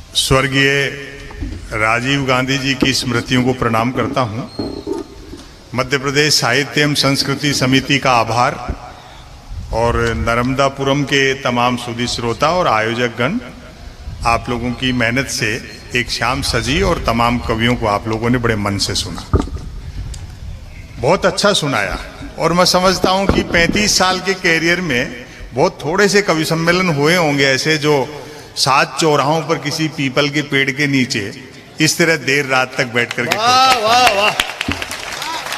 स्वर्गीय राजीव गांधी जी की स्मृतियों को प्रणाम करता हूं। मध्य प्रदेश साहित्य एवं संस्कृति समिति का आभार और नर्मदापुरम के तमाम सुधी श्रोता और आयोजक गण, आप लोगों की मेहनत से एक शाम सजी और तमाम कवियों को आप लोगों ने बड़े मन से सुना, बहुत अच्छा सुनाया। और मैं समझता हूं कि 35 साल के कैरियर में बहुत थोड़े से कवि सम्मेलन हुए होंगे ऐसे जो 7 चौराहों पर किसी पीपल के पेड़ के नीचे इस तरह देर रात तक बैठ करके। वाह वाह वाह,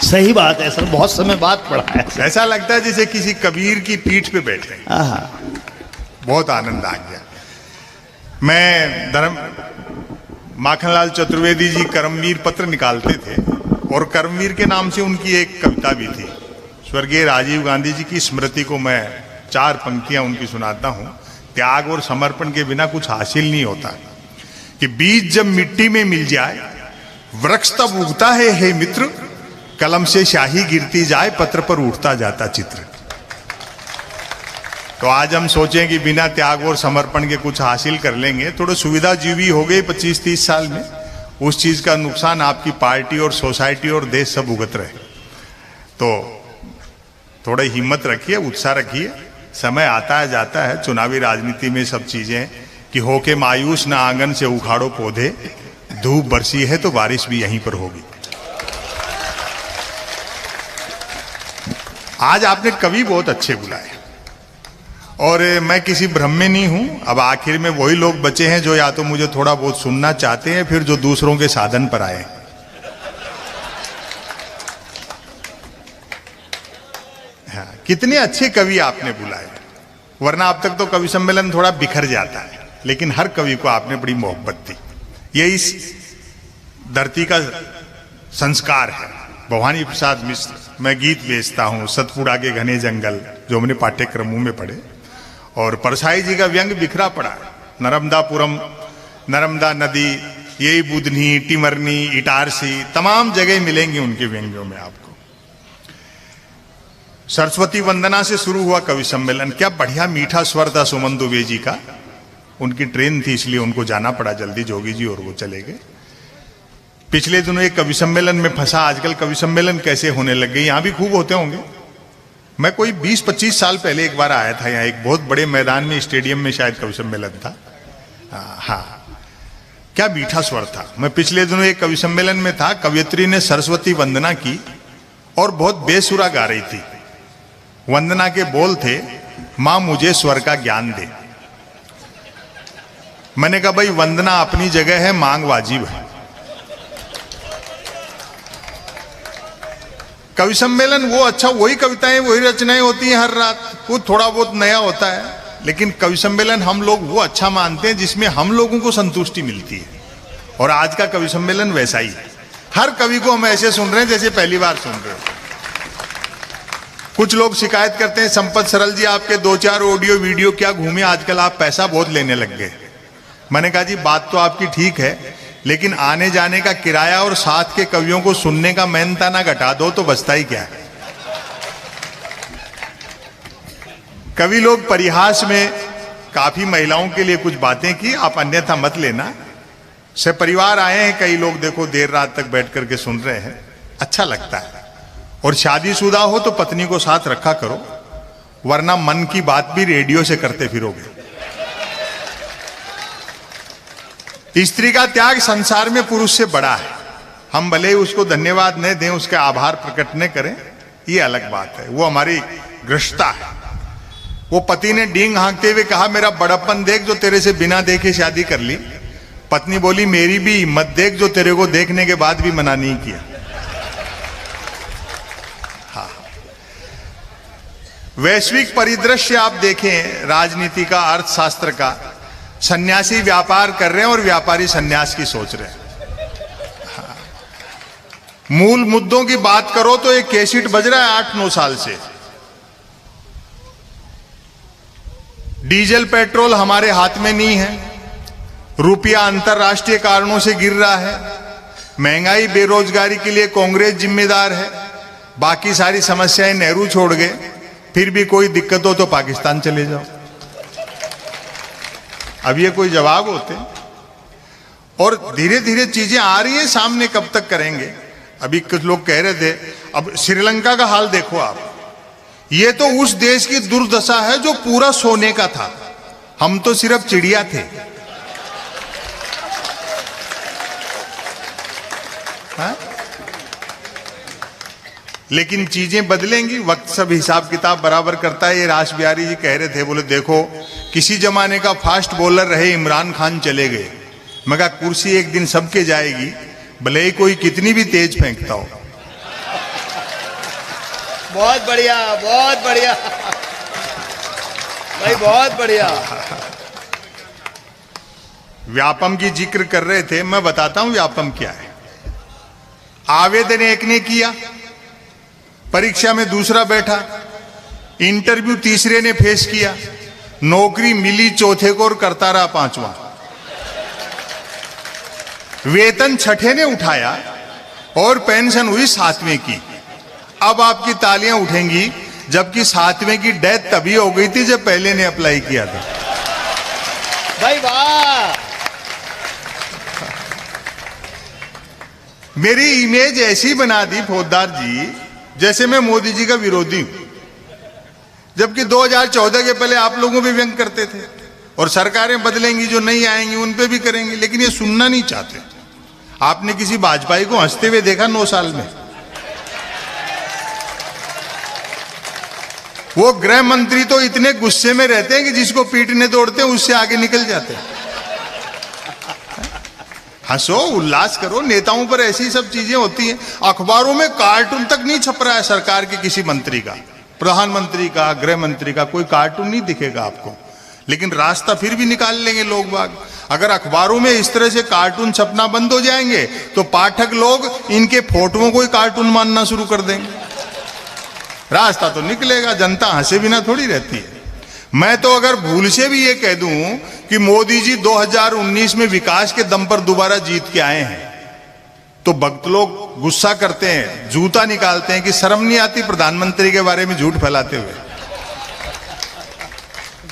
सही बात है सर, बहुत समय बाद पढ़ा है। ऐसा लगता है जैसे किसी कबीर की पीठ पे बैठे, बहुत आनंद आ गया। मैं माखनलाल चतुर्वेदी जी कर्मवीर पत्र निकालते थे और कर्मवीर के नाम से उनकी एक कविता भी थी। स्वर्गीय राजीव गांधी जी की स्मृति को मैं 4 पंक्तियां उनकी सुनाता हूं। त्याग और समर्पण के बिना कुछ हासिल नहीं होता कि बीज जब मिट्टी में मिल जाए वृक्ष तब उगता है हे मित्र, कलम से स्याही गिरती जाए पत्र पर उठता जाता चित्र। तो आज हम सोचें कि बिना त्याग और समर्पण के कुछ हासिल कर लेंगे, थोड़ा सुविधाजीवी हो गए 25-30 साल में, उस चीज का नुकसान आपकी पार्टी और सोसाइटी और देश सब भुगत रहे। तो थोड़ा हिम्मत रखिए, उत्साह रखिए, समय आता है जाता है। चुनावी राजनीति में सब चीजें कि होके मायूस ना आंगन से उखाड़ो पौधे, धूप बरसी है तो बारिश भी यहीं पर होगी। आज आपने कवि बहुत अच्छे बुलाए और मैं किसी भ्रम में नहीं हूं। अब आखिर में वही लोग बचे हैं जो या तो मुझे थोड़ा बहुत सुनना चाहते हैं, फिर जो दूसरों के साधन पर आए। हाँ, कितने अच्छे कवि आपने बुलाए, वरना अब तक तो कवि सम्मेलन थोड़ा बिखर जाता है, लेकिन हर कवि को आपने बड़ी मोहब्बत दी। ये इस धरती का संस्कार है। भवानी प्रसाद मिश्र, मैं गीत बेचता हूँ, सतपुड़ा के घने जंगल, जो हमने पाठ्यक्रमों में पढ़े, और परसाई जी का व्यंग बिखरा पड़ा है। नर्मदापुरम, नर्मदा नदी, यही बुधनी, टिमरनी, इटारसी, तमाम जगह मिलेंगे उनके व्यंग्यों में आपको। सरस्वती वंदना से शुरू हुआ कवि सम्मेलन, क्या बढ़िया मीठा स्वर था सुमन दुबे जी का। उनकी ट्रेन थी इसलिए उनको जाना पड़ा जल्दी, जोगी जी और वो चले गए। पिछले दिनों एक कवि सम्मेलन में फंसा। आजकल कवि सम्मेलन कैसे होने लग गए, यहां भी खूब होते होंगे। मैं कोई 20-25 साल पहले एक बार आया था यहाँ, एक बहुत बड़े मैदान में, स्टेडियम में शायद कवि सम्मेलन था। हाँ, क्या मीठा स्वर था। मैं पिछले दिनों एक कवि सम्मेलन में था, कवयित्री ने सरस्वती वंदना की और बहुत बेसुरा गा रही थी। वंदना के बोल थे, मां मुझे स्वर का ज्ञान दे। मैंने कहा भाई वंदना अपनी जगह है, मांग वाजिब है। कवि सम्मेलन वो अच्छा, वही कविताएं वही रचनाएं होती हैं हर रात, वो थोड़ा बहुत नया होता है, लेकिन कवि सम्मेलन हम लोग वो अच्छा मानते हैं जिसमें हम लोगों को संतुष्टि मिलती है। और आज का कवि सम्मेलन वैसा ही है। हर कवि को हम ऐसे सुन रहे हैं जैसे पहली बार सुन रहे हो। कुछ लोग शिकायत करते हैं, संपत सरल जी आपके 2-4 ऑडियो वीडियो क्या घूमे, आजकल आप पैसा बहुत लेने लग गए। मैंने कहा जी बात तो आपकी ठीक है, लेकिन आने जाने का किराया और साथ के कवियों को सुनने का मेहनता ना घटा दो तो बचता ही क्या है। कवि लोग परिहास में काफी महिलाओं के लिए कुछ बातें की, आप अन्यथा मत लेना। से परिवार आए हैं कई लोग, देखो देर रात तक बैठ करके सुन रहे हैं, अच्छा लगता है। और शादीशुदा हो तो पत्नी को साथ रखा करो, वरना मन की बात भी रेडियो से करते फिरोगे। स्त्री का त्याग संसार में पुरुष से बड़ा है। हम भले ही उसको धन्यवाद न दें, उसका आभार प्रकट न करें, ये अलग बात है, वो हमारी गृहस्थता है। वो पति ने डींग हाँकते हुए कहा, मेरा बड़प्पन देख जो तेरे से बिना देखे शादी कर ली। पत्नी बोली, मेरी भी हिम्मत देख जो तेरे को देखने के बाद भी मना नहीं किया। हाँ, वैश्विक परिदृश्य आप देखें, राजनीति का, अर्थशास्त्र का, सन्यासी व्यापार कर रहे हैं और व्यापारी सन्यास की सोच रहे हैं। हाँ। मूल मुद्दों की बात करो तो एक कैसेट बज रहा है 8-9 साल से। डीजल पेट्रोल हमारे हाथ में नहीं है, रुपया अंतरराष्ट्रीय कारणों से गिर रहा है, महंगाई बेरोजगारी के लिए कांग्रेस जिम्मेदार है, बाकी सारी समस्याएं नेहरू छोड़ गए, फिर भी कोई दिक्कत हो तो पाकिस्तान चले जाओ। अब ये कोई जवाब होते? और धीरे धीरे चीजें आ रही हैं सामने, कब तक करेंगे। अभी कुछ लोग कह रहे थे, अब श्रीलंका का हाल देखो आप, ये तो उस देश की दुर्दशा है जो पूरा सोने का था, हम तो सिर्फ चिड़िया थे। हा? लेकिन चीजें बदलेंगी, वक्त सब हिसाब किताब बराबर करता है। ये रास बिहारी जी कह रहे थे, बोले देखो किसी जमाने का फास्ट बॉलर रहे इमरान खान चले गए, मगर कुर्सी एक दिन सबके जाएगी, भले ही कोई कितनी भी तेज फेंकता हो। बहुत बढ़िया, बहुत बढ़िया भाई, बहुत बढ़िया। व्यापम की जिक्र कर रहे थे, मैं बताता हूं व्यापम क्या है। आवेदन एक ने किया, परीक्षा में दूसरा बैठा, इंटरव्यू तीसरे ने फेस किया, नौकरी मिली चौथे को और करता रहा पांचवा, वेतन छठे ने उठाया और पेंशन हुई सातवें की। अब आपकी तालियां उठेंगी, जबकि सातवें की डेथ तभी हो गई थी जब पहले ने अप्लाई किया था। भाई वाह। मेरी इमेज ऐसी बना दी फौजदार जी जैसे मैं मोदी जी का विरोधी हूं, जबकि 2014 के पहले आप लोगों पे व्यंग करते थे, और सरकारें बदलेंगी, जो नहीं आएंगी उन पे भी करेंगे, लेकिन ये सुनना नहीं चाहते। आपने किसी वाजपेयी को हंसते हुए देखा 9 साल में? वो गृह मंत्री तो इतने गुस्से में रहते हैं कि जिसको पीटने दौड़ते हैं उससे आगे निकल जाते हैं। हंसो, उल्लास करो, नेताओं पर ऐसी सब चीजें होती हैं। अखबारों में कार्टून तक नहीं छप रहा है सरकार के किसी मंत्री का, प्रधानमंत्री का, गृह मंत्री का, कोई कार्टून नहीं दिखेगा आपको, लेकिन रास्ता फिर भी निकाल लेंगे लोग बाग। अगर अखबारों में इस तरह से कार्टून छपना बंद हो जाएंगे तो पाठक लोग इनके फोटोओं को ही कार्टून मानना शुरू कर देंगे। रास्ता तो निकलेगा, जनता हंसे बिना थोड़ी रहती है। मैं तो अगर भूल से भी ये कह दूं कि मोदी जी 2019 में विकास के दम पर दोबारा जीत के आए हैं, तो भक्त लोग गुस्सा करते हैं, जूता निकालते हैं कि शर्म नहीं आती प्रधानमंत्री के बारे में झूठ फैलाते हुए।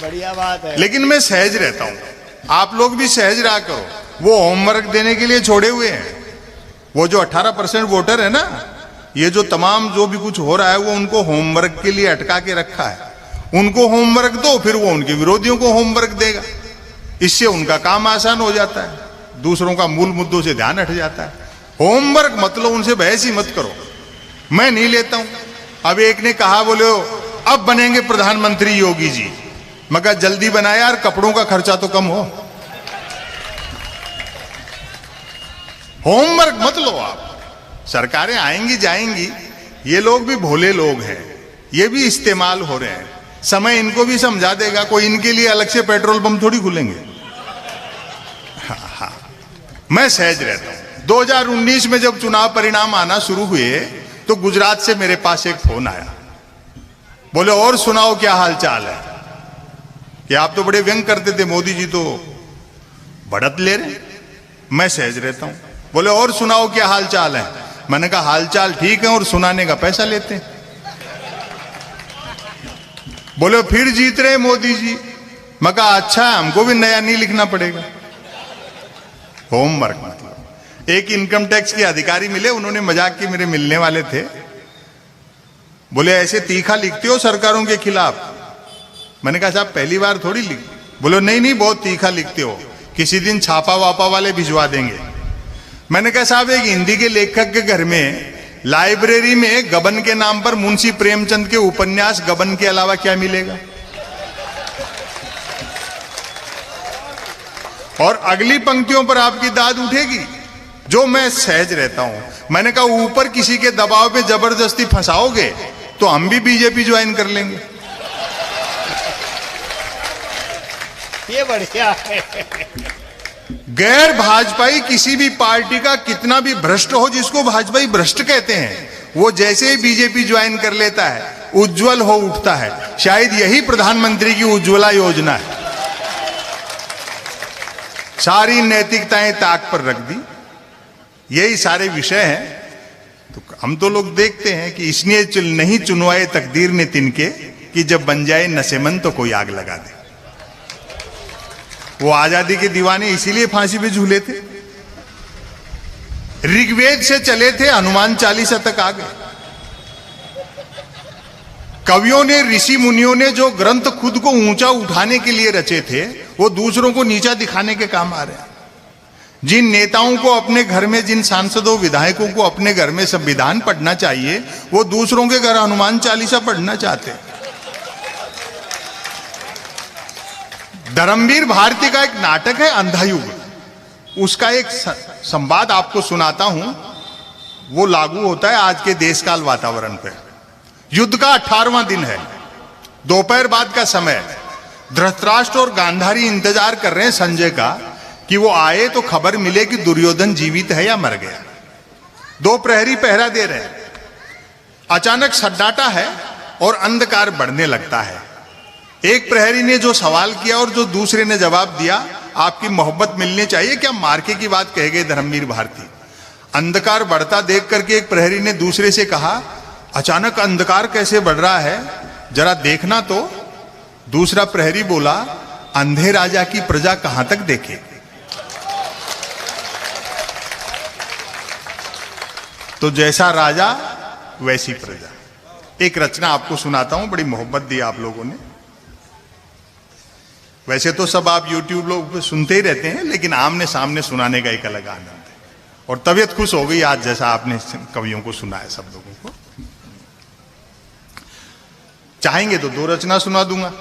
बढ़िया बात है। लेकिन मैं सहज रहता हूं, आप लोग भी सहज रहा करो। वो होमवर्क देने के लिए छोड़े हुए हैं, वो जो 18% वोटर है ना, ये जो तमाम जो भी कुछ हो रहा है वो उनको होमवर्क के लिए अटका के रखा है। उनको होमवर्क दो, फिर वो उनके विरोधियों को होमवर्क देगा, इससे उनका काम आसान हो जाता है, दूसरों का मूल मुद्दों से ध्यान हट जाता है। होमवर्क मत लो, उनसे बहस ही मत करो, मैं नहीं लेता हूं। अब एक ने कहा, बोले अब बनेंगे प्रधानमंत्री योगी जी, मगर जल्दी बनाया यार, कपड़ों का खर्चा तो कम हो। होमवर्क मत लो आप, सरकारें आएंगी जाएंगी, ये लोग भी भोले लोग हैं, ये भी इस्तेमाल हो रहे हैं, समय इनको भी समझा देगा। कोई इनके लिए अलग से पेट्रोल पंप थोड़ी खुलेंगे। हाँ, मैं सहज रहता हूं। 2019 में जब चुनाव परिणाम आना शुरू हुए तो गुजरात से मेरे पास एक फोन आया, बोले और सुनाओ क्या हाल चाल है, कि आप तो बड़े व्यंग करते थे, मोदी जी तो बढ़त ले रहे। मैं सहज रहता हूं, बोले और सुनाओ क्या हाल चाल है। मैंने कहा हाल चाल ठीक है और सुनाने का पैसा लेते हैं। बोले फिर जीत रहे मोदी जी। मैं कहा अच्छा, हमको भी नया नहीं लिखना पड़ेगा। होमवर्क मतलब। एक इनकम टैक्स के अधिकारी मिले, उन्होंने मजाक के मेरे मिलने वाले थे, बोले ऐसे तीखा लिखते हो सरकारों के खिलाफ। मैंने कहा साहब पहली बार थोड़ी लिख। बोले नहीं नहीं बहुत तीखा लिखते हो, किसी दिन छापा वापा वाले भिजवा देंगे। मैंने कहा साहब एक हिंदी के लेखक के घर में लाइब्रेरी में गबन के नाम पर मुंशी प्रेमचंद के उपन्यास गबन के अलावा क्या मिलेगा। और अगली पंक्तियों पर आपकी दाद उठेगी। जो मैं सहज रहता हूं, मैंने कहा ऊपर किसी के दबाव पे जबरदस्ती फंसाओगे तो हम भी बीजेपी ज्वाइन कर लेंगे। ये बढ़िया है। गैर भाजपाई किसी भी पार्टी का कितना भी भ्रष्ट हो, जिसको भाजपाई भ्रष्ट कहते हैं, वो जैसे ही बीजेपी ज्वाइन कर लेता है उज्जवल हो उठता है। शायद यही प्रधानमंत्री की उज्ज्वला योजना है। सारी नैतिकताएं ताक पर रख दी, यही सारे विषय हैं। तो हम तो लोग देखते हैं कि इसलिए नहीं चुनवाए तकदीर ने तिनके कि जब बन जाए नशेमंद तो कोई आग लगा दे। वो आजादी के दीवाने इसीलिए फांसी पे झूले थे ऋग्वेद से चले थे, हनुमान चालीसा तक आ गए। कवियों ने, ऋषि मुनियों ने जो ग्रंथ खुद को ऊंचा उठाने के लिए रचे थे, वो दूसरों को नीचा दिखाने के काम आ रहे हैं। जिन नेताओं को अपने घर में, जिन सांसदों विधायकों को अपने घर में संविधान पढ़ना चाहिए, वो दूसरों के घर हनुमान चालीसा पढ़ना चाहते हैं। धर्मवीर भारती का एक नाटक है अंधायुग, उसका एक संवाद आपको सुनाता हूं। वो लागू होता है आज के देश काल वातावरण पे। युद्ध का 18वां दिन है, दोपहर बाद का समय। धृतराष्ट्र और गांधारी इंतजार कर रहे हैं संजय का कि वो आए तो खबर मिले कि दुर्योधन जीवित है या मर गया। 2 प्रहरी पहरा दे रहे हैं। अचानक सन्नाटा है और अंधकार बढ़ने लगता है। एक प्रहरी ने जो सवाल किया और जो दूसरे ने जवाब दिया, आपकी मोहब्बत मिलनी चाहिए, क्या मार्के की बात कह गए धर्मवीर भारती। अंधकार बढ़ता देख करके एक प्रहरी ने दूसरे से कहा, अचानक अंधकार कैसे बढ़ रहा है, जरा देखना तो। दूसरा प्रहरी बोला, अंधे राजा की प्रजा कहां तक देखे। तो जैसा राजा वैसी प्रजा। एक रचना आपको सुनाता हूं, बड़ी मोहब्बत दी आप लोगों ने। वैसे तो सब आप YouTube लोग पे सुनते ही रहते हैं, लेकिन आमने सामने सुनाने का एक अलग आनंद है। और तबीयत खुश हो गई आज, जैसा आपने कवियों को सुनाया सब लोगों को। चाहेंगे तो 2 रचना सुना दूंगा।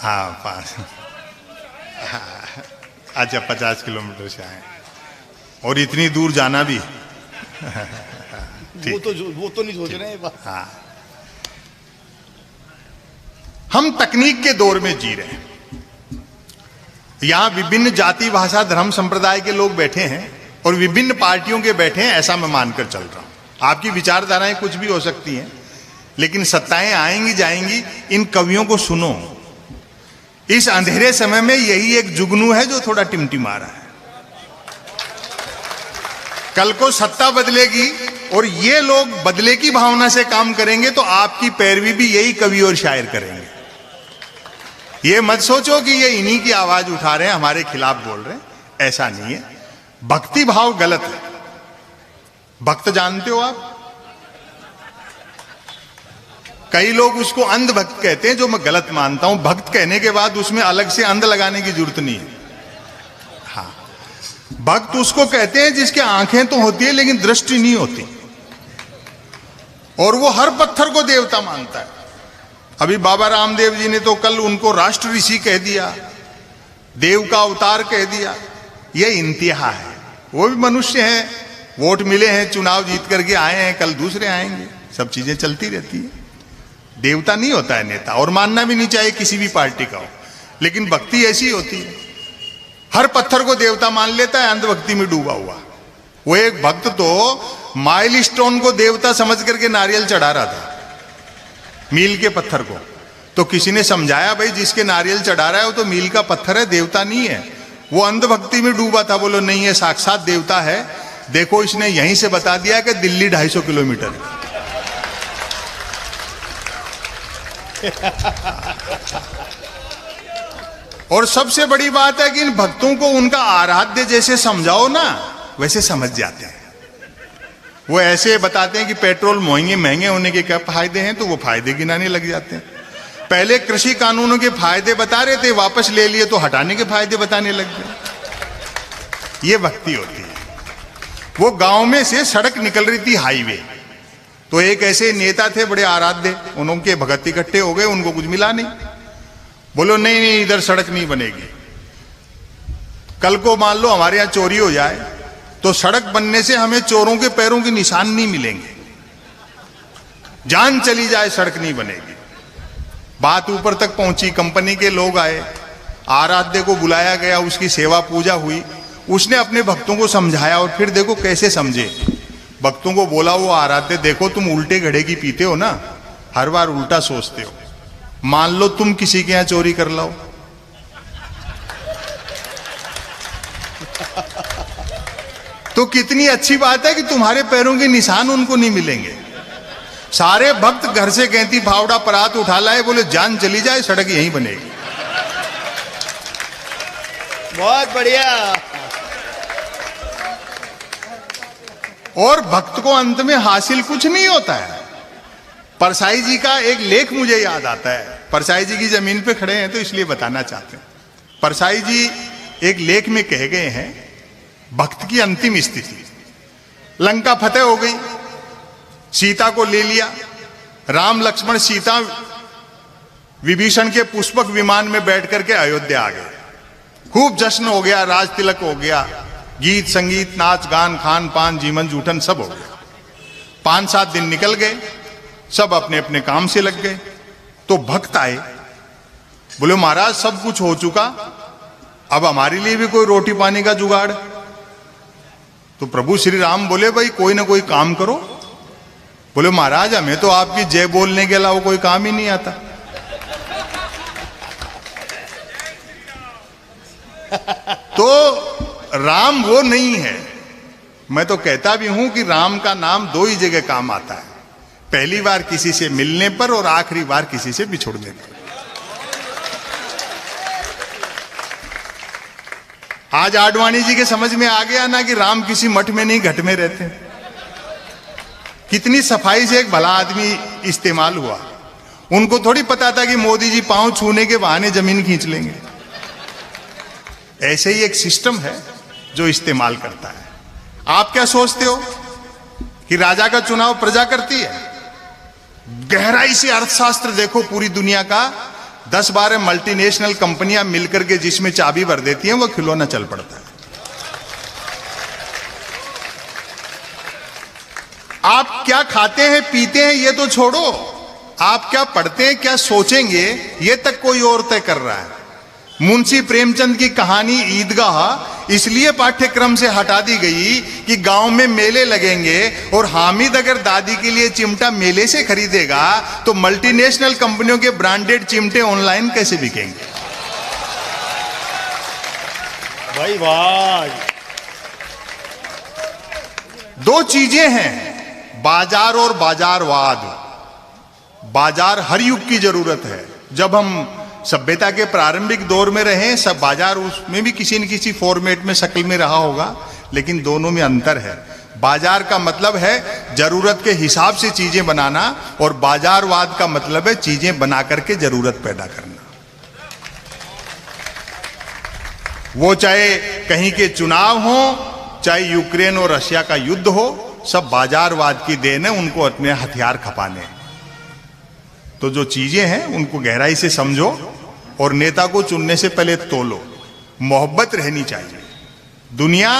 हाँ 5। अच्छा 50 किलोमीटर से आए और इतनी दूर जाना भी। वो तो नहीं सोच रहे हैं। हाँ, हम तकनीक के दौर में जी रहे हैं। यहां विभिन्न जाति, भाषा, धर्म, संप्रदाय के लोग बैठे हैं और विभिन्न पार्टियों के बैठे हैं, ऐसा मैं मानकर चल रहा हूं। आपकी विचारधाराएं कुछ भी हो सकती हैं, लेकिन सत्ताएं आएंगी जाएंगी। इन कवियों को सुनो। इस अंधेरे समय में यही एक जुगनू है जो थोड़ा टिमटिमा रहा है। कल को सत्ता बदलेगी और ये लोग बदले की भावना से काम करेंगे, तो आपकी पैरवी भी यही कवि और शायर करेंगे। ये मत सोचो कि ये इन्हीं की आवाज उठा रहे हैं, हमारे खिलाफ बोल रहे हैं, ऐसा नहीं है। भक्ति भाव गलत है। भक्त जानते हो आप, कई लोग उसको अंध भक्त कहते हैं, जो मैं गलत मानता हूं। भक्त कहने के बाद उसमें अलग से अंध लगाने की जरूरत नहीं है। हाँ, भक्त उसको कहते हैं जिसके आंखें तो होती है लेकिन दृष्टि नहीं होती, और वो हर पत्थर को देवता मानता है। अभी बाबा रामदेव जी ने तो कल उनको राष्ट्र ऋषि कह दिया, देव का अवतार कह दिया। ये इंतहा है। वो भी मनुष्य हैं, वोट मिले हैं, चुनाव जीत करके आए हैं, कल दूसरे आएंगे, सब चीजें चलती रहती है। देवता नहीं होता है नेता, और मानना भी नहीं चाहिए किसी भी पार्टी का हो, लेकिन भक्ति ऐसी होती है, हर पत्थर को देवता मान लेता है, अंधभक्ति में डूबा हुआ। वो एक भक्त तो माइलस्टोन को देवता समझ करके नारियल चढ़ा रहा था, मील के पत्थर को। तो किसी ने समझाया, भाई जिसके नारियल चढ़ा रहा है वो तो मील का पत्थर है, देवता नहीं है। वो अंधभक्ति में डूबा था। बोलो नहीं, है साक्षात देवता है। देखो इसने यहीं से बता दिया कि दिल्ली 250 किलोमीटर है। और सबसे बड़ी बात है कि इन भक्तों को उनका आराध्य जैसे समझाओ ना, वैसे समझ जाते हैं। वो ऐसे बताते हैं कि पेट्रोल महंगे होने के क्या फायदे हैं, तो वो फायदे गिनाने लग जाते हैं। पहले कृषि कानूनों के फायदे बता रहे थे, वापस ले लिए तो हटाने के फायदे बताने लग गए। ये भक्ति होती है। वो गांव में से सड़क निकल रही थी, हाईवे, तो एक ऐसे नेता थे बड़े आराध्य, उनके भगत इकट्ठे हो गए, उनको कुछ मिला नहीं। बोलो नहीं नहीं, इधर सड़क नहीं बनेगी। कल को मान लो हमारे यहां चोरी हो जाए, तो सड़क बनने से हमें चोरों के पैरों के निशान नहीं मिलेंगे। जान चली जाए, सड़क नहीं बनेगी। बात ऊपर तक पहुंची, कंपनी के लोग आए, आराध्य को बुलाया गया, उसकी सेवा पूजा हुई, उसने अपने भक्तों को समझाया। और फिर देखो कैसे समझे। भक्तों को बोला, वो आराध्य देखो तुम उल्टे घड़े की पीते हो ना, हर बार उल्टा सोचते हो। मान लो तुम किसी के यहां चोरी कर लाओ, तो कितनी अच्छी बात है कि तुम्हारे पैरों के निशान उनको नहीं मिलेंगे। सारे भक्त घर से गैंती फावड़ा परात उठा लाए, बोले जान चली जाए, सड़क यहीं बनेगी। बहुत बढ़िया। और भक्त को अंत में हासिल कुछ नहीं होता है। परसाई जी का एक लेख मुझे याद आता है, परसाई जी की जमीन पे खड़े हैं तो इसलिए बताना चाहते हैं। परसाई जी एक लेख में कह गए हैं भक्त की अंतिम स्थिति। लंका फतेह हो गई, सीता को ले लिया, राम लक्ष्मण सीता विभीषण के पुष्पक विमान में बैठ करके अयोध्या आ गए। खूब जश्न हो गया, राज तिलक हो गया, गीत संगीत नाच गान खान पान जीवन जूठन सब हो गया। 5-7 दिन निकल गए, सब अपने अपने काम से लग गए। तो भक्त आए, बोले महाराज सब कुछ हो चुका, अब हमारे लिए भी कोई रोटी पानी का जुगाड़। तो प्रभु श्री राम बोले भाई कोई ना कोई काम करो। बोले महाराज हमें तो आपकी जय बोलने के अलावा कोई काम ही नहीं आता। तो राम वो नहीं है। मैं तो कहता भी हूं कि राम का नाम 2 ही जगह काम आता है, पहली बार किसी से मिलने पर और आखिरी बार किसी से बिछुड़ने पर। आज आडवाणी जी के समझ में आ गया ना कि राम किसी मठ में नहीं घट में रहते। कितनी सफाई से एक भला आदमी इस्तेमाल हुआ। उनको थोड़ी पता था कि मोदी जी पांव छूने के बहाने जमीन खींच लेंगे। ऐसे ही एक सिस्टम है जो इस्तेमाल करता है। आप क्या सोचते हो कि राजा का चुनाव प्रजा करती है? गहराई से अर्थशास्त्र देखो पूरी दुनिया का, 10-12 मल्टीनेशनल कंपनियां मिलकर के जिसमें चाबी भर देती हैं वो खिलौना चल पड़ता है। आप क्या खाते हैं पीते हैं ये तो छोड़ो, आप क्या पढ़ते हैं क्या सोचेंगे ये तक कोई और तय कर रहा है। मुंशी प्रेमचंद की कहानी ईदगाह इसलिए पाठ्यक्रम से हटा दी गई कि गांव में मेले लगेंगे और हामिद अगर दादी के लिए चिमटा मेले se खरीदेगा तो मल्टीनेशनल कंपनियों के ब्रांडेड चिमटे ऑनलाइन कैसे बिकेंगे? भाई भाई 2 चीजें हैं, बाजार और बाजारवाद। बाजार हर युग की जरूरत है। जब हम सभ्यता के प्रारंभिक दौर में रहे, सब बाजार उसमें भी किसी न किसी फॉर्मेट में शक्ल में रहा होगा, लेकिन दोनों में अंतर है। बाजार का मतलब है जरूरत के हिसाब से चीजें बनाना और बाजारवाद का मतलब है चीजें बना करके जरूरत पैदा करना। वो चाहे कहीं के चुनाव हो, चाहे यूक्रेन और रशिया का युद्ध हो, सब बाजारवाद की देन है उनको अपने हथियार खपाने। तो जो चीजें हैं उनको गहराई से समझो और नेता को चुनने से पहले तोलो। मोहब्बत रहनी चाहिए। दुनिया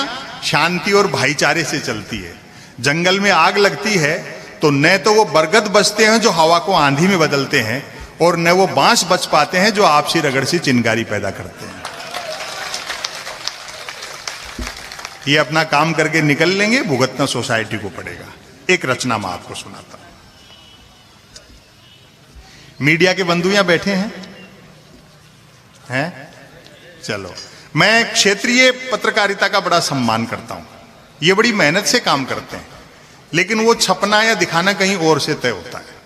शांति और भाईचारे से चलती है। जंगल में आग लगती है तो न तो वो बरगद बचते हैं जो हवा को आंधी में बदलते हैं, और न वो बांस बच पाते हैं जो आपसी रगड़ से चिंगारी पैदा करते हैं। ये अपना काम करके निकल लेंगे, भुगतना सोसाइटी को पड़ेगा। एक रचना मैं आपको सुनाता हूं। मीडिया के बंधु यहां बैठे हैं? चलो, मैं क्षेत्रीय पत्रकारिता का बड़ा सम्मान करता हूं। ये बड़ी मेहनत से काम करते हैं, लेकिन वो छपना या दिखाना कहीं और से तय होता है।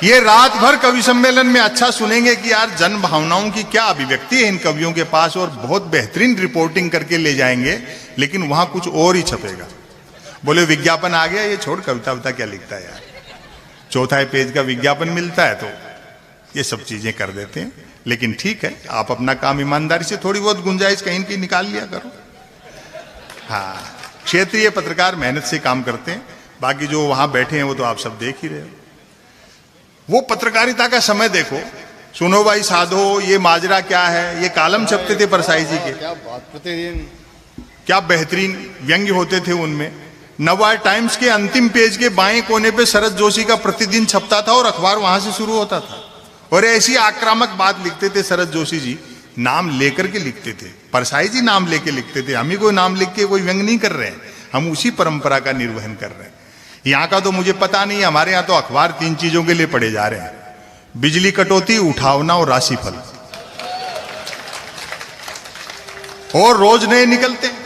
ये रात भर कवि सम्मेलन में अच्छा सुनेंगे कि यार जन भावनाओं की क्या अभिव्यक्ति है इन कवियों के पास, और बहुत बेहतरीन रिपोर्टिंग करके ले जाएंगे, लेकिन वहां कुछ और ही छपेगा। बोले विज्ञापन आ गया, ये छोड़ कविता क्या लिखता है यार। चौथा पेज का विज्ञापन मिलता है तो ये सब चीजें कर देते हैं। लेकिन ठीक है, आप अपना काम ईमानदारी से, थोड़ी बहुत गुंजाइश कहीं की निकाल लिया करो। हाँ, क्षेत्रीय पत्रकार मेहनत से काम करते हैं, बाकी जो वहां बैठे हैं वो तो आप सब देख ही रहे हो। वो पत्रकारिता का समय देखो, सुनो भाई साधो ये माजरा क्या है, ये कालम छपते थे परसाई जी के, क्या बात, प्रतिदिन क्या बेहतरीन व्यंग्य होते थे उनमें। नवा टाइम्स के अंतिम पेज के बाएं कोने पे शरद जोशी का प्रतिदिन छपता था और अखबार वहां से शुरू होता था। और ऐसी आक्रामक बात लिखते थे शरद जोशी जी, नाम लेकर के लिखते थे। परसाई जी नाम लेके लिखते थे। हम ही कोई नाम लिख के कोई व्यंग नहीं कर रहे हैं, हम उसी परंपरा का निर्वहन कर रहे हैं। यहाँ का तो मुझे पता नहीं, हमारे यहाँ तो अखबार 3 चीजों के लिए पढ़े जा रहे हैं: बिजली कटौती, उठावना और राशिफल। और रोज नए निकलते हैं।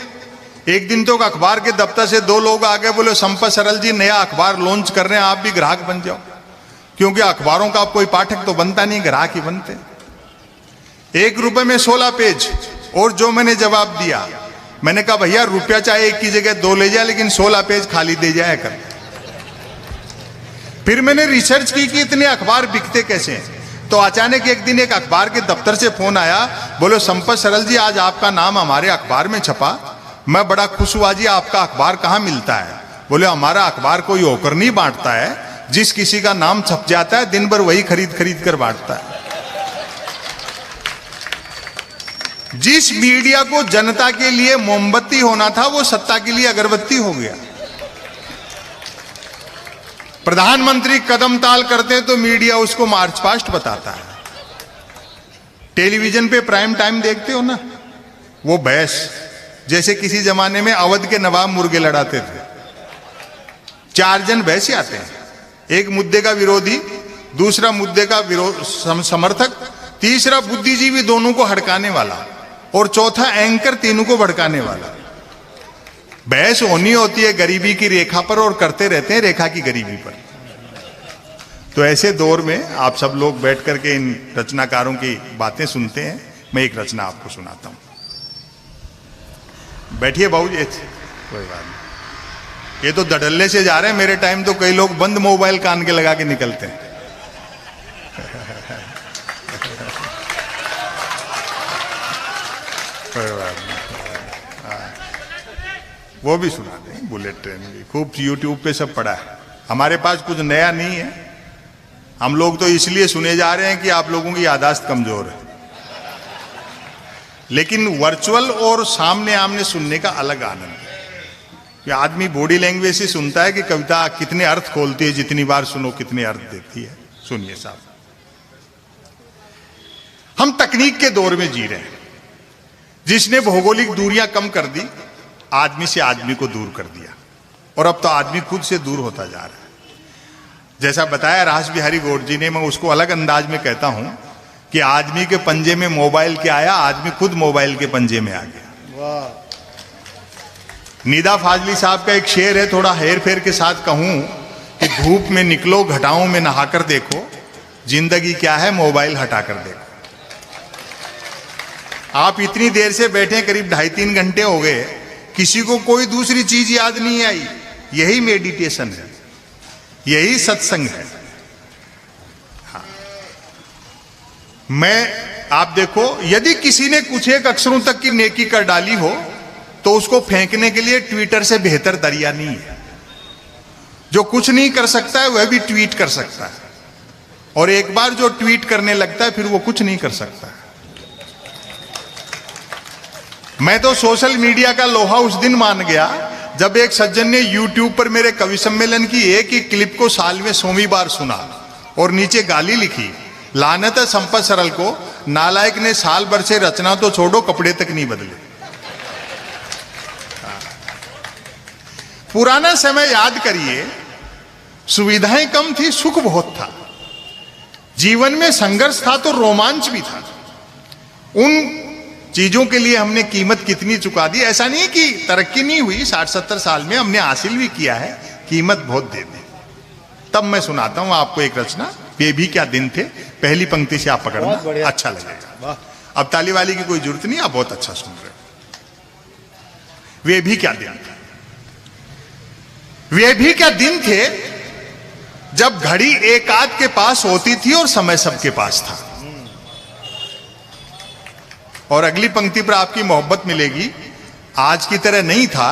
एक दिन तो अखबार के दफ्तर से 2 लोग आ गए, बोले संपत सरल जी नया अखबार लॉन्च कर रहे हैं, आप भी ग्राहक बन जाओ। क्योंकि अखबारों का कोई पाठक तो बनता नहीं, ग्राहक ही बनते। 1 रुपए में 16 पेज। और जो मैंने जवाब दिया, मैंने कहा भैया रुपया चाहे एक की जगह 2 ले जाए, लेकिन 16 पेज खाली दे जाए कर। फिर मैंने रिसर्च की कि इतने अखबार बिकते कैसे हैं। तो अचानक एक दिन एक अखबार के दफ्तर से फोन आया, बोलो संपत सरल जी आज आपका नाम हमारे अखबार में छपा। मैं बड़ा खुश हुआ, जी आपका अखबार कहाँ मिलता है? बोले हमारा अखबार कोई होकर नहीं बांटता है, जिस किसी का नाम छप जाता है दिन भर वही खरीद खरीद कर बांटता है। जिस मीडिया को जनता के लिए मोमबत्ती होना था वो सत्ता के लिए अगरबत्ती हो गया। प्रधानमंत्री कदम ताल करते हैं तो मीडिया उसको मार्च पास्ट बताता है। टेलीविजन पे प्राइम टाइम देखते हो ना, वो बहस जैसे किसी जमाने में अवध के नवाब मुर्गे लड़ाते थे। 4 जन बहस आते हैं, एक मुद्दे का विरोधी, दूसरा मुद्दे का समर्थक, तीसरा बुद्धिजीवी दोनों को हड़काने वाला, और चौथा एंकर तीनों को भड़काने वाला। बहस होनी होती है गरीबी की रेखा पर और करते रहते हैं रेखा की गरीबी पर। तो ऐसे दौर में आप सब लोग बैठ करके इन रचनाकारों की बातें सुनते हैं। मैं एक रचना आपको सुनाता हूं। बैठिए बाबू जी, कोई बात नहीं। ये तो धड़ल्ले से जा रहे हैं, मेरे टाइम तो कई लोग बंद मोबाइल कान के लगा के निकलते हैं। कोई बात नहीं, वो भी सुना दें। बुलेट ट्रेन भी खूब यूट्यूब पे सब पड़ा है। हमारे पास कुछ नया नहीं है, हम लोग तो इसलिए सुने जा रहे हैं कि आप लोगों की याददाश्त कमजोर है। लेकिन वर्चुअल और सामने आमने सुनने का अलग आनंद है। कि आदमी बॉडी लैंग्वेज से सुनता है कि कविता कितने अर्थ खोलती है, जितनी बार सुनो कितने अर्थ देती है। सुनिए साहब, हम तकनीक के दौर में जी रहे हैं जिसने भौगोलिक दूरियां कम कर दी, आदमी से आदमी को दूर कर दिया, और अब तो आदमी खुद से दूर होता जा रहा है। जैसा बताया रास बिहारी गौड़ जी ने, मैं उसको अलग अंदाज में कहता हूं कि आदमी के पंजे में मोबाइल क्या आया, आदमी खुद मोबाइल के पंजे में आ गया। निदा फाजली साहब का एक शेर है, थोड़ा हेर फेर के साथ कहूं कि धूप में निकलो घटाओं में नहाकर देखो, जिंदगी क्या है मोबाइल हटाकर देखो। आप इतनी देर से बैठे, करीब 2.5-3 घंटे हो गए, किसी को कोई दूसरी चीज याद नहीं आई। यही मेडिटेशन है, यही सत्संग है। हाँ। आप देखो, यदि किसी ने कुछ एक अक्षरों तक की नेकी कर डाली हो तो उसको फेंकने के लिए ट्विटर से बेहतर दरिया नहीं है। जो कुछ नहीं कर सकता है वह भी ट्वीट कर सकता है, और एक बार जो ट्वीट करने लगता है फिर वो कुछ नहीं कर सकता है। मैं तो सोशल मीडिया का लोहा उस दिन मान गया जब एक सज्जन ने यूट्यूब पर मेरे कवि सम्मेलन की एक ही क्लिप को साल में 100वीं बार सुना और नीचे गाली लिखी, लानत है संपत सरल को, नालायक ने साल भर से रचना तो छोड़ो कपड़े तक नहीं बदले। पुराना समय याद करिए, सुविधाएं कम थी, सुख बहुत था, जीवन में संघर्ष था तो रोमांच भी था। उन चीजों के लिए हमने कीमत कितनी चुका दी। ऐसा नहीं कि तरक्की नहीं हुई, 60-70 साल में हमने हासिल भी किया है, कीमत बहुत दे दी। तब मैं सुनाता हूं आपको एक रचना, ये भी क्या दिन थे। पहली पंक्ति से आप पकड़ना, अच्छा लगेगा। अब ताली वाली की कोई जरूरत नहीं, आप बहुत अच्छा सुन रहे हो। वे भी क्या दिन थे, वे भी क्या दिन थे जब घड़ी एक आध के पास होती थी और समय सबके पास था। और अगली पंक्ति पर आपकी मोहब्बत मिलेगी। आज की तरह नहीं था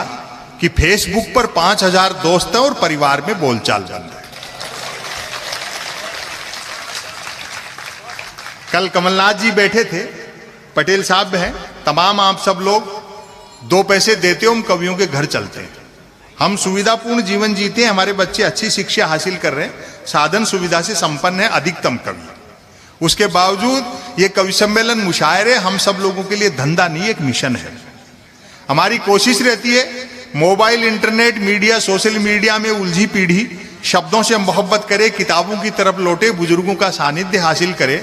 कि फेसबुक पर 5000 दोस्त हैं और परिवार में बोलचाल बंद है। कल कमलनाथ जी बैठे थे, पटेल साहब हैं, तमाम आप सब लोग 2 पैसे देते हो, हम कवियों के घर चलते हैं। हम सुविधापूर्ण जीवन जीते हैं, हमारे बच्चे अच्छी शिक्षा हासिल कर रहे हैं, साधन सुविधा से संपन्न है अधिकतम कवि। उसके बावजूद ये कवि सम्मेलन मुशायरे हम सब लोगों के लिए धंधा नहीं, एक मिशन है। हमारी कोशिश रहती है mobile, internet, media, social media में उलझी पीढ़ी शब्दों से मोहब्बत करे, किताबों की तरफ लौटे, बुजुर्गों का सानिध्य हासिल करे।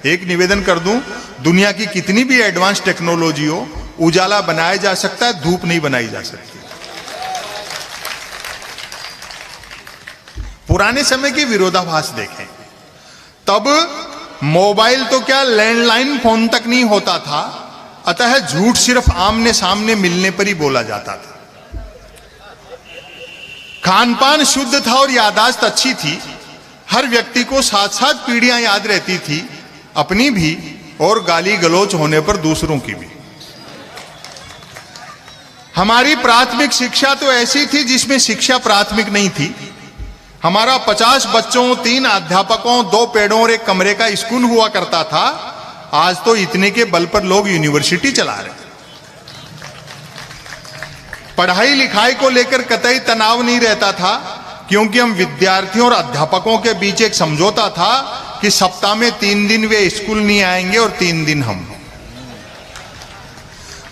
एक निवेदन कर दूं, दुनिया की कितनी भी एडवांस टेक्नोलॉजी हो, उजाला बनाया जा सकता है, धूप नहीं बनाई जा सकती। पुराने समय के विरोधाभास देखें, तब मोबाइल तो क्या लैंडलाइन फोन तक नहीं होता था, अतः झूठ सिर्फ आमने सामने मिलने पर ही बोला जाता था। खानपान शुद्ध था और याददाश्त अच्छी थी। हर व्यक्ति को 7-7 पीढ़ियां याद रहती थी, अपनी भी और गाली गलौच होने पर दूसरों की भी। हमारी प्राथमिक शिक्षा तो ऐसी थी जिसमें शिक्षा प्राथमिक नहीं थी। हमारा 50 बच्चों, 3 अध्यापकों, 2 पेड़ों और एक कमरे का स्कूल हुआ करता था। आज तो इतने के बल पर लोग यूनिवर्सिटी चला रहे हैं। पढ़ाई लिखाई को लेकर कतई तनाव नहीं रहता था, क्योंकि हम विद्यार्थियों और अध्यापकों के बीच एक समझौता था कि सप्ताह में 3 दिन वे स्कूल नहीं आएंगे और 3 दिन हम।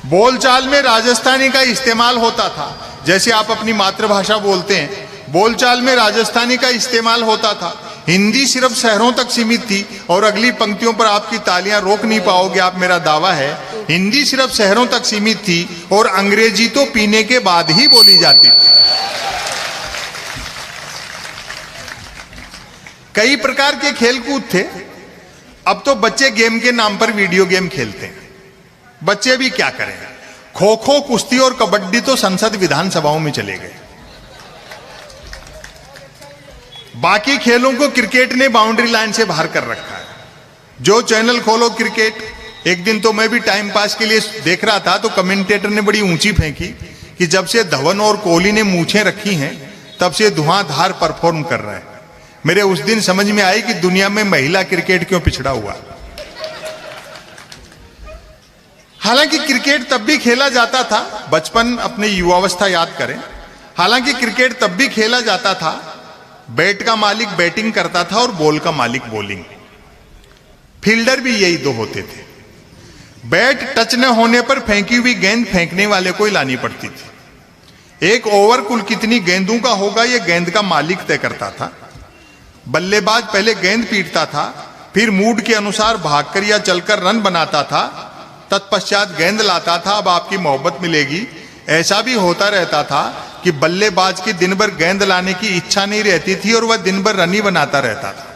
बोलचाल में राजस्थानी का इस्तेमाल होता था। जैसे आप अपनी मातृभाषा बोलते हैं, बोलचाल में राजस्थानी का इस्तेमाल होता था। हिंदी सिर्फ शहरों तक सीमित थी, और अगली पंक्तियों पर आपकी तालियां रोक नहीं पाओगे आप, मेरा दावा है। हिंदी सिर्फ शहरों तक सीमित थी और अंग्रेजी तो पीने के बाद ही बोली जाती थी। कई प्रकार के खेलकूद थे। अब तो बच्चे गेम के नाम पर वीडियो गेम खेलते हैं। बच्चे भी क्या करें, खो खो, कुश्ती और कबड्डी तो संसद विधानसभाओं में चले गए। बाकी खेलों को क्रिकेट ने बाउंड्री लाइन से बाहर कर रखा है। जो चैनल खोलो क्रिकेट। एक दिन तो मैं भी टाइम पास के लिए देख रहा था, तो कमेंटेटर ने बड़ी ऊंची फेंकी कि जब से धवन और कोहली ने मूछें रखी हैं तब से धुआंधार परफॉर्म कर रहे हैं। मेरे उस दिन समझ में आई कि दुनिया में महिला क्रिकेट क्यों पिछड़ा हुआ। हालांकि क्रिकेट तब भी खेला जाता था। बचपन, अपनी युवावस्था याद करें। हालांकि क्रिकेट तब भी खेला जाता था। बैट का मालिक बैटिंग करता था और बॉल का मालिक बॉलिंग। फील्डर भी यही 2 होते थे। बैट टच न होने पर फेंकी हुई गेंद फेंकने वाले को ही लानी पड़ती थी। एक ओवर कुल कितनी गेंदों का होगा, यह गेंद का मालिक तय करता था। बल्लेबाज पहले गेंद पीटता था, फिर मूड के अनुसार भागकर या चलकर रन बनाता था, तत्पश्चात गेंद लाता था। अब आपकी मोहब्बत मिलेगी। ऐसा भी होता रहता था कि बल्लेबाज की दिन भर गेंद लाने की इच्छा नहीं रहती थी और वह दिन भर रन ही बनाता रहता था।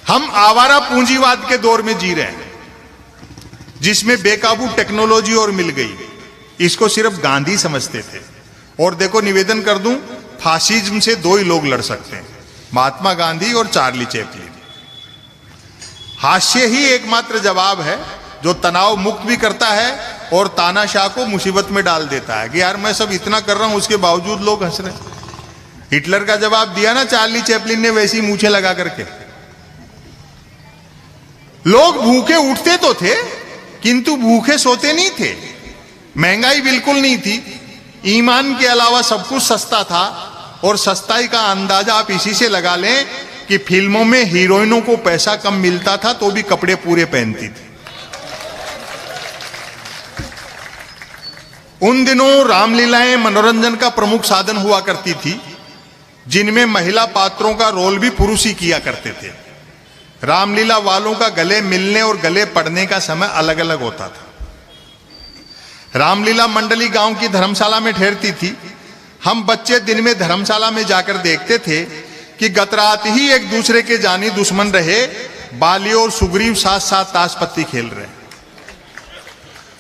हम आवारा पूंजीवाद के दौर में जी रहे हैं, जिसमें बेकाबू टेक्नोलॉजी और मिल गई। इसको सिर्फ गांधी समझते थे। और देखो, निवेदन कर दूं, फासिज्म से 2 ही लोग लड़ सकते हैं, महात्मा गांधी और चार्ली चैपलिन। हास्य ही एकमात्र जवाब है जो तनाव मुक्त भी करता है और तानाशाह को मुसीबत में डाल देता है कि यार मैं सब इतना कर रहा हूं, उसके बावजूद लोग हंस रहे हैं। हिटलर का जवाब दिया ना चार्ली चैपलिन ने, वैसी मूछें लगा करके। लोग भूखे उठते तो थे, किंतु भूखे सोते नहीं थे। महंगाई बिल्कुल नहीं थी। ईमान के अलावा सब कुछ सस्ता था, और सस्ताई का अंदाजा आप इसी से लगा लें कि फिल्मों में हीरोइनों को पैसा कम मिलता था तो भी कपड़े पूरे पहनती थी। उन दिनों रामलीलाएं मनोरंजन का प्रमुख साधन हुआ करती थी, जिनमें महिला पात्रों का रोल भी पुरुष ही किया करते थे। रामलीला वालों का गले मिलने और गले पड़ने का समय अलग अलग होता था। रामलीला मंडली गांव की धर्मशाला में ठहरती थी। हम बच्चे दिन में धर्मशाला में जाकर देखते थे कि गत रात ही एक दूसरे के जानी दुश्मन रहे बाली और सुग्रीव साथ साथ ताश पत्ती खेल रहे।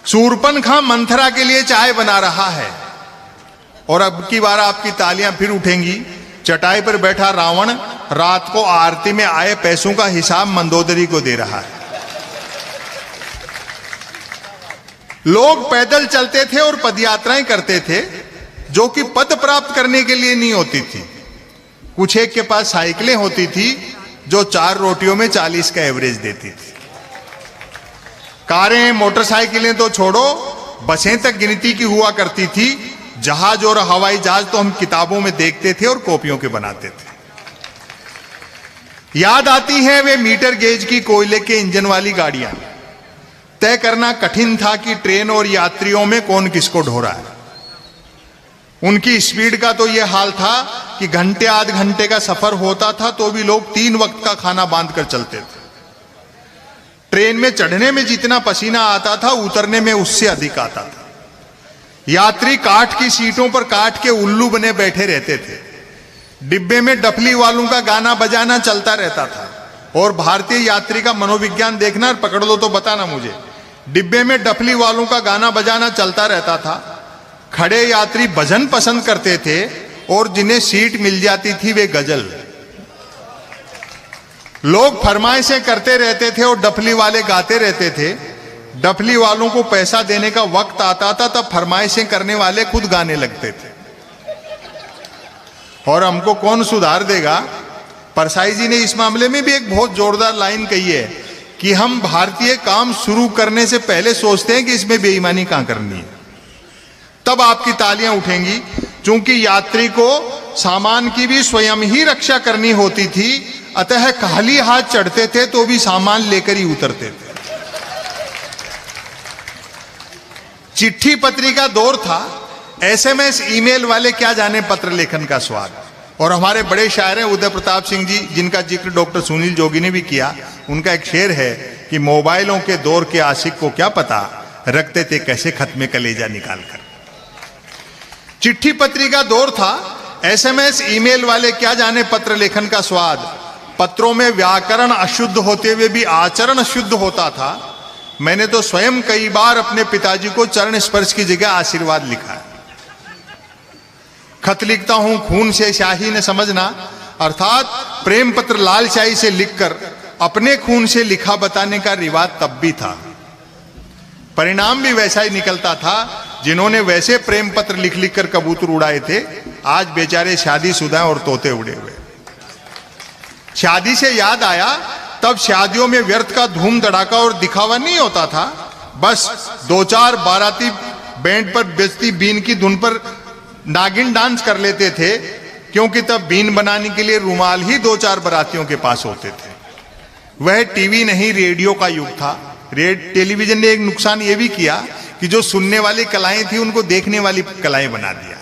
शूरपनखा मंथरा के लिए चाय बना रहा है, और अब की बार आपकी तालियां फिर उठेंगी। चटाई पर बैठा रावण रात को आरती में आए पैसों का हिसाब मंदोदरी को दे रहा है। लोग पैदल चलते थे और पदयात्राएं करते थे, जो कि पद प्राप्त करने के लिए नहीं होती थी। कुछ एक के पास साइकिलें होती थी जो 4 रोटियों में 40 का एवरेज देती थी। कारें, मोटरसाइकिलें तो छोड़ो, बसें तक गिनती की हुआ करती थी। जहाज और हवाई जहाज तो हम किताबों में देखते थे और कॉपियों के बनाते थे। याद आती है वे मीटर गेज की कोयले के इंजन वाली गाड़ियां। तय करना कठिन था कि ट्रेन और यात्रियों में कौन किसको ढो रहा है। उनकी स्पीड का तो यह हाल था कि घंटे आध घंटे का सफर होता था तो भी लोग 3 वक्त का खाना बांध कर चलते थे। ट्रेन में चढ़ने में जितना पसीना आता था, उतरने में उससे अधिक आता था। यात्री काठ की सीटों पर काठ के उल्लू बने बैठे रहते थे। डिब्बे में डफली वालों का गाना बजाना चलता रहता था। और भारतीय यात्री का मनोविज्ञान देखना और पकड़ लो तो बताना मुझे। डिब्बे में डफली वालों का गाना बजाना चलता रहता था, खड़े यात्री भजन पसंद करते थे और जिन्हें सीट मिल जाती थी वे गजल। लोग फरमाइशें करते रहते थे और डफली वाले गाते रहते थे। डफली वालों को पैसा देने का वक्त आता था तब फरमाइशें करने वाले खुद गाने लगते थे। और हमको कौन सुधार देगा? परसाई जी ने इस मामले में भी एक बहुत जोरदार लाइन कही है कि हम भारतीय काम शुरू करने से पहले सोचते हैं कि इसमें बेईमानी कहां करनी है, तब आपकी तालियां उठेंगी। क्योंकि यात्री को सामान की भी स्वयं ही रक्षा करनी होती थी, अतः खाली हाथ चढ़ते थे तो भी सामान लेकर ही उतरते थे। चिट्ठी पत्री का दौर था, एसएमएस ईमेल वाले क्या जाने पत्र लेखन का स्वाद। और हमारे बड़े शायर हैं उदय प्रताप सिंह जी, जिनका जिक्र डॉक्टर सुनील जोगी ने भी किया। उनका एक शेर है कि मोबाइलों के दौर के आशिक को क्या पता, रखते थे कैसे खत में कलेजा निकाल कर। चिट्ठी पत्री का दौर था, एसएमएस ईमेल वाले क्या जाने पत्र लेखन का स्वाद। पत्रों में व्याकरण अशुद्ध होते हुए भी आचरण शुद्ध होता था। मैंने तो स्वयं कई बार अपने पिताजी को चरण स्पर्श की जगह आशीर्वाद लिखा है। खत लिखता हूं खून से स्याही ने समझना, अर्थात प्रेम पत्र लाल स्याही से लिखकर अपने खून से लिखा बताने का रिवाज तब भी था। परिणाम भी वैसा ही निकलता था। जिन्होंने वैसे प्रेम पत्र लिख लिख कर कबूतर उड़ाए थे, आज बेचारे शादीशुदा और तोते उड़े हुए। शादी से याद आया, तब शादियों में व्यर्थ का धूम धड़ाका और दिखावा नहीं होता था। बस दो चार बाराती बैंड पर बजती बीन की धुन पर नागिन डांस कर लेते थे, क्योंकि तब बीन बनाने के लिए रुमाल ही दो चार बारातियों के पास होते थे। वह टीवी नहीं रेडियो का युग था। टेलीविजन ने एक नुकसान यह भी किया कि जो सुनने वाली कलाएं थी उनको देखने वाली कलाएं बना दिया।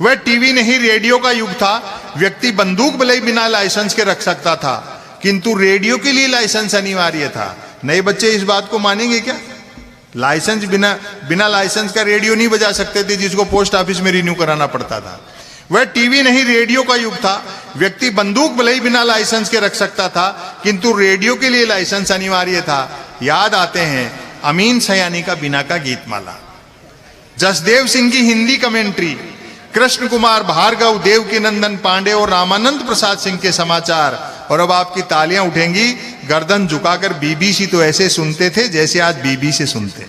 वह टीवी नहीं रेडियो का युग था। व्यक्ति बंदूक भले ही बिना लाइसेंस के रख सकता था, किंतु रेडियो के लिए लाइसेंस अनिवार्य था। नए बच्चे इस बात को मानेंगे क्या? लाइसेंस बिना लाइसेंस का रेडियो नहीं बजा सकते थे, जिसको पोस्ट ऑफिस में रिन्यू कराना पड़ता था। वह टीवी नहीं रेडियो का युग था। व्यक्ति बंदूक भले ही बिना लाइसेंस के रख सकता था, किंतु रेडियो के लिए लाइसेंस अनिवार्य था। याद आते हैं अमीन सयानी का बिना का गीतमाला, जसदेव सिंह की हिंदी कमेंट्री, कृष्ण कुमार भार्गव, देवकी नंदन पांडे और रामानंद प्रसाद सिंह के समाचार। और अब आपकी तालियां उठेंगी। गर्दन झुकाकर बीबीसी तो ऐसे सुनते थे जैसे आज बीबी से सुनते।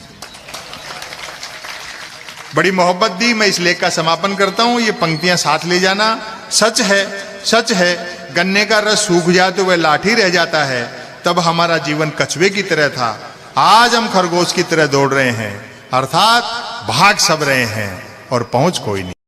बड़ी मोहब्बत दी। मैं इस लेख का समापन करता हूं। ये पंक्तियां साथ ले जाना। सच है, सच है, गन्ने का रस सूख जाए तो वह लाठी रह जाता है। तब हमारा जीवन कछुए की तरह था, आज हम खरगोश की तरह दौड़ रहे हैं, अर्थात भाग सब रहे हैं और पहुंच कोई नहीं।